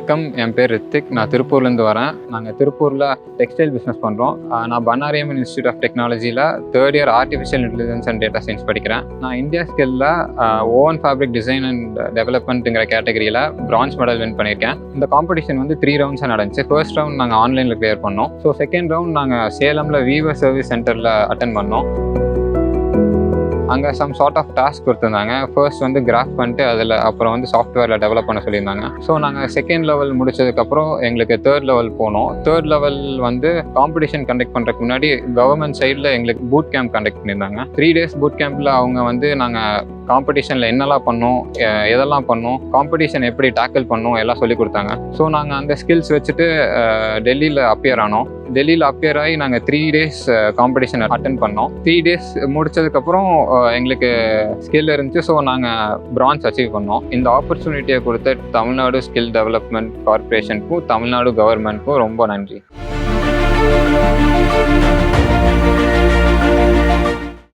வணக்கம், என் பேர் ரித்திக். நான் திருப்பூர்லேருந்து வரேன். நாங்கள் திருப்பூரில் டெக்ஸ்டைல் பிஸ்னஸ் பண்ணுறோம். நான் பண்ணாரியம்மன் இன்ஸ்டியூட் ஆஃப் டெக்னாலஜியில் third year artificial intelligence and data science படிக்கிறேன். நான் இந்தியா ஸ்கில்ல ஓவன் ஃபேப்ரிக் டிசைன் அண்ட் டெவலப்மெண்ட்டுங்கிற கேட்டகரியில் பிரான்ஸ் மெடல் வின் பண்ணியிருக்கேன். இந்த காம்படிஷன் வந்து 3 ரவுண்ட்ஸாக நடந்துச்சு. ஃபர்ஸ்ட் ரவுண்ட் நாங்கள் ஆன்லைனில் கிளியர் பண்ணோம். ஸோ செகண்ட் ரவுண்ட் நாங்கள் சேலமில் வீவர் சர்வீஸ் சென்டரில் அட்டன் பண்ணோம். அங்கே சம் சார்ட் ஆஃப் டாஸ்க் கொடுத்துருந்தாங்க. ஃபர்ஸ்ட் வந்து கிராஃப் பண்ணிட்டு அதில் அப்புறம் வந்து சாஃப்ட்வேரில் டெவலப் பண்ண சொல்லியிருந்தாங்க. ஸோ நாங்கள் செகண்ட் லெவல் முடிச்சதுக்கப்புறம் எங்களுக்கு தேர்ட் லெவல் போனோம். தேர்ட் லெவல் வந்து காம்படிஷன் கண்டக்ட் பண்ணுறதுக்கு முன்னாடி கவர்மெண்ட் சைடில் எங்களுக்கு பூட் கேம்ப் கண்டக்ட் பண்ணியிருந்தாங்க. 3 days பூட் கேம்பில் அவங்க வந்து நாங்கள் காம்படிஷனில் என்னெல்லாம் பண்ணோம், எதெல்லாம் பண்ணோம், காம்படிஷன் எப்படி டேக்கிள் பண்ணோம் எல்லாம் சொல்லி கொடுத்தாங்க. ஸோ நாங்கள் அந்த ஸ்கில்ஸ் வச்சுட்டு டெல்லியில் அப்பியர் ஆனோம். டெல்லியில் அப்பியர் ஆகி நாங்கள் 3 days காம்படிஷன் அட்டன் பண்ணோம். 3 days முடிச்சதுக்கப்புறம் எங்களுக்கு ஸ்கில் இருந்துச்சு. ஸோ நாங்கள் பிரான்ஸ் அச்சீவ் பண்ணோம். இந்த ஆப்பர்ச்சுனிட்டியை கொடுத்த தமிழ்நாடு ஸ்கில் டெவலப்மெண்ட் கார்பரேஷனுக்கும் தமிழ்நாடு கவர்மெண்ட்க்கும் ரொம்ப நன்றி.